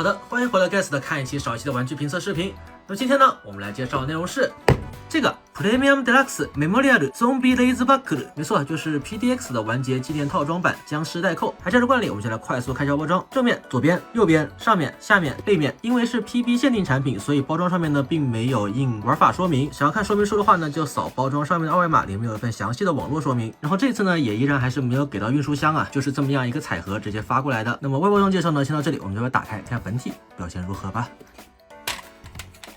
好的，欢迎回来 Guest 的看一期少一期的玩具评测视频。那么今天呢，我们来介绍的内容是这个 Premium Deluxe Memorial Zombie Laser Buckle， 没错，就是 PDX 的完结纪念套装版僵尸代扣。还是惯例，我们就来快速开箱包装。正面、左边、右边、上面、下面、背面，因为是 PB 限定产品，所以包装上面呢并没有印玩法说明。想要看说明书的话呢，就扫包装上面的二维码，里面有一份详细的网络说明。然后这次呢，也依然还是没有给到运输箱啊，就是这么样一个彩盒直接发过来的。那么外包装介绍呢，先到这里，我们就来打开看看本体表现如何吧。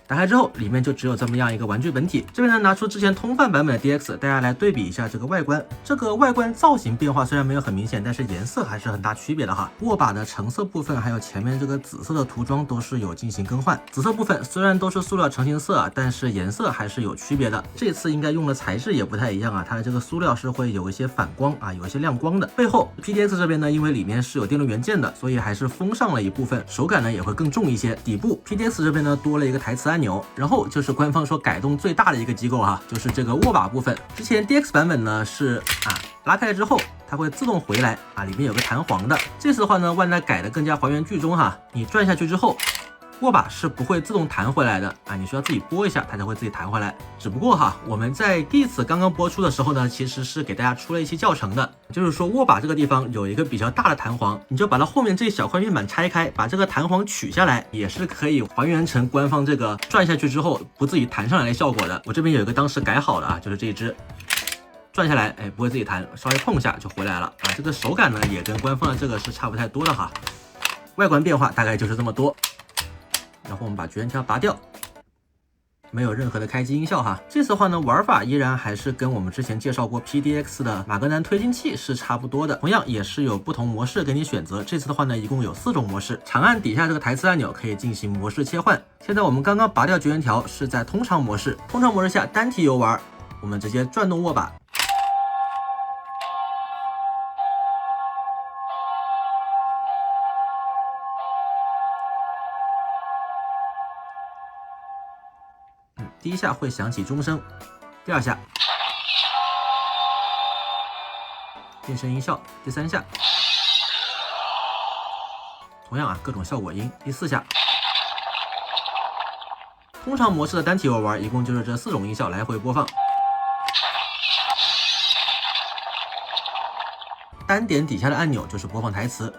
打开之后，里面就只有这么样一个玩具本体。这边呢，拿出之前通贩版本的 DX， 大家来对比一下这个外观。这个外观造型变化虽然没有很明显，但是颜色还是很大区别的哈。握把的橙色部分还有前面这个紫色的涂装都是有进行更换。紫色部分虽然都是塑料成型色啊，但是颜色还是有区别的。这次应该用的材质也不太一样啊，它的这个塑料是会有一些反光啊，有一些亮光的。背后 PDX 这边呢，因为里面是有电路元件的，所以还是封上了一部分，手感呢也会更重一些。底部 PDX 这边呢多了一个台词按钮，然后就是官方说改动最大的一个机构哈，就是这个握把部分。之前 DX 版本呢是拉开之后它会自动回来啊，里面有个弹簧的。这次的话呢，万代改的更加还原剧中哈，你转下去之后，握把是不会自动弹回来的啊，你需要自己拨一下，它才会自己弹回来。只不过哈，我们在第一次刚刚播出的时候呢，其实是给大家出了一期教程的，就是说握把这个地方有一个比较大的弹簧，你就把它后面这一小块面板拆开，把这个弹簧取下来，也是可以还原成官方这个转下去之后不自己弹上来的效果的。我这边有一个当时改好的啊，就是这一只。转下来，不会自己弹，稍微碰一下就回来了啊。这个手感呢，也跟官方的这个是差不太多的哈。外观变化大概就是这么多。然后我们把绝缘条拔掉，没有任何的开机音效哈。这次的话呢，玩法依然还是跟我们之前介绍过 PDX 的马格南推进器是差不多的，同样也是有不同模式给你选择。这次的话呢，一共有4种模式。长按底下这个台词按钮可以进行模式切换。现在我们刚刚拔掉绝缘条是在通常模式，通常模式下单体游玩，我们直接转动握把。第一下会响起钟声，第2下变声音效，第3下同样各种效果音，第4下。通常模式的单体游玩一共就是这4种音效来回播放。单点底下的按钮就是播放台词。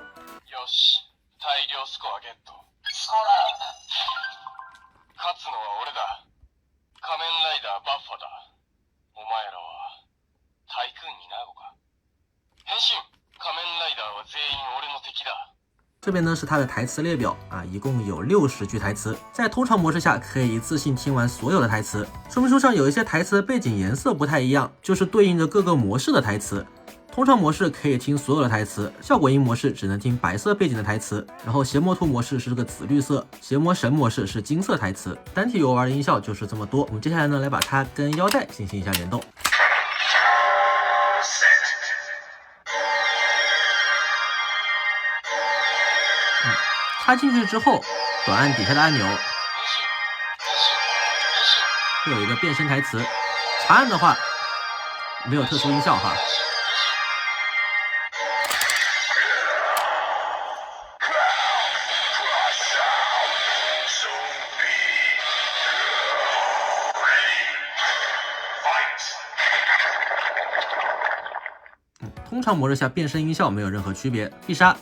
这边呢是它的台词列表啊，一共有60句台词，在通常模式下可以一次性听完所有的台词。说明书上有一些台词的背景颜色不太一样，就是对应着各个模式的台词。通常模式可以听所有的台词，效果音模式只能听白色背景的台词，然后邪魔图模式是这个紫绿色，邪魔神模式是金色台词。单体游玩的音效就是这么多。我们接下来呢来把它跟腰带进行一下联动。插进去之后，短按底下的按钮，会有一个变声台词。长按的话，没有特殊音效哈。通常模式下变声音效没有任何区别。必杀。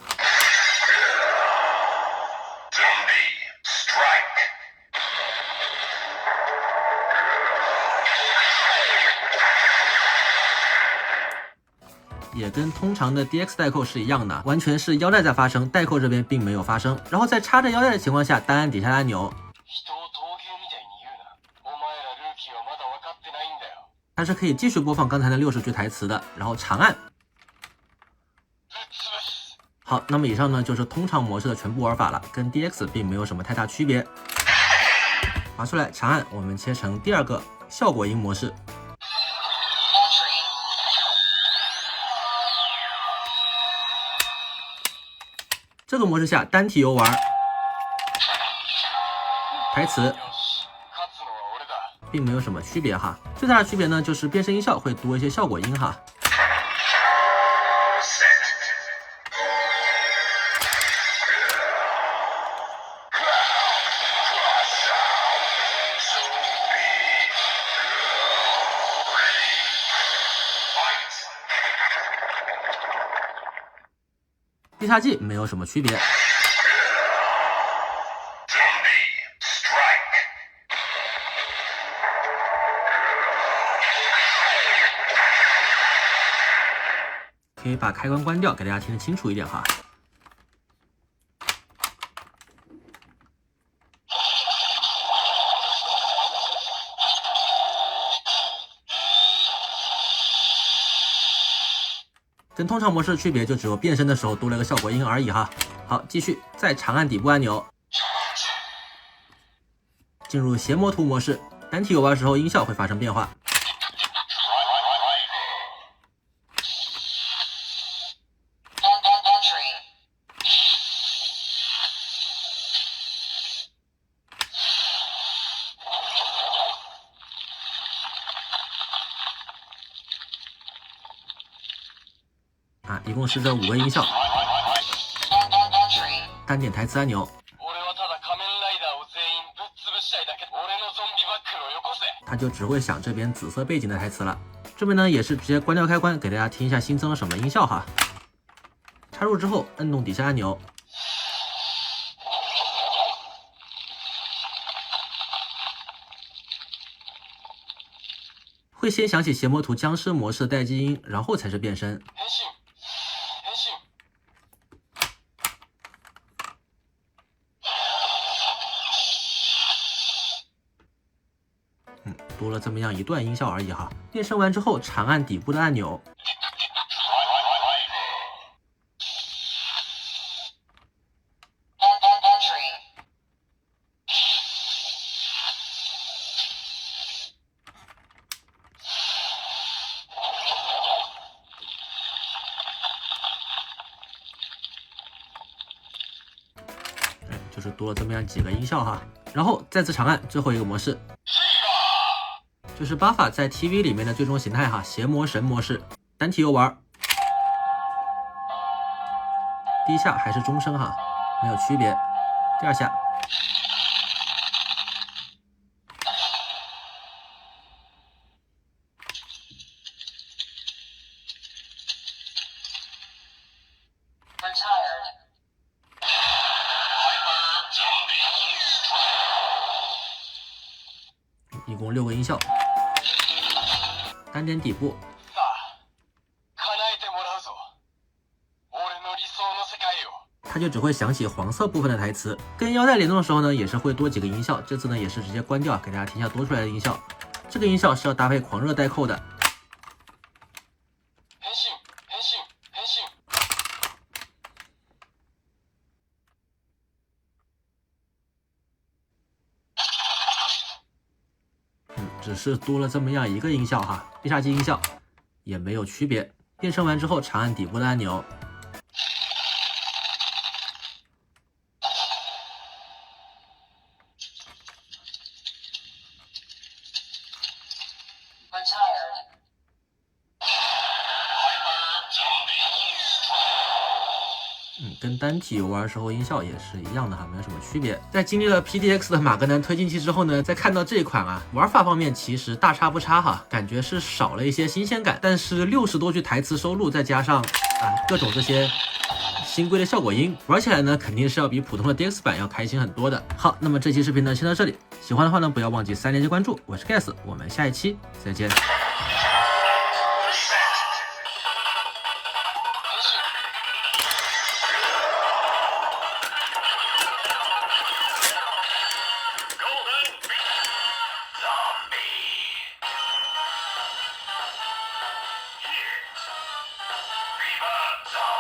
也跟通常的 DX 代扣是一样的，完全是腰带在发声，代扣这边并没有发生。然后在插着腰带的情况下，单按底下的按钮，它是可以继续播放刚才的60句台词的。然后长按。好，那么以上呢就是通常模式的全部玩法了，跟 DX 并没有什么太大区别。拔出来长按，我们切成第2个效果音模式。这个模式下单体游玩，台词并没有什么区别哈。最大的区别呢就是变声音效会多一些效果音哈。必杀技没有什么区别。可以把开关关掉，给大家听得清楚一点哈。跟通常模式的区别就只有变身的时候多了个效果音而已哈。好，继续再长按底部按钮，进入邪魔图模式，单体游玩时候音效会发生变化。一共是这5个音效。单点台词按钮，它就只会响这边紫色背景的台词了。这边呢也是直接关掉开关，给大家听一下新增了什么音效哈。插入之后，摁动底下按钮，会先响起邪魔图僵尸模式的待机音，然后才是变身。多了这么样一段音效而已哈。变身完之后，长按底部的按钮，就是多了这么样几个音效哈。然后再次长按最后一个模式。就是巴法在 TV 里面的最终形态哈，邪魔神模式，单体游玩。第一下还是中声哈，没有区别。第二下，一共6个音效。单点底部，它就只会响起黄色部分的台词。跟腰带联动的时候呢，也是会多几个音效。这次呢也是直接关掉，给大家听一下多出来的音效。这个音效是要搭配狂热代扣的。只是多了这么样一个音效哈，必杀技音效也没有区别。变身完之后，长按底部的按钮，跟单体游玩时候音效也是一样的哈，没有什么区别。在经历了 PDX 的马格南推进器之后呢，再看到这一款啊，玩法方面其实大差不差哈，感觉是少了一些新鲜感。但是60多句台词收录，再加上各种这些新规的效果音，玩起来呢肯定是要比普通的 DX 版要开心很多的。好，那么这期视频呢先到这里，喜欢的话呢不要忘记3连击关注，我是 Gas， 我们下一期再见。Viva Zombie!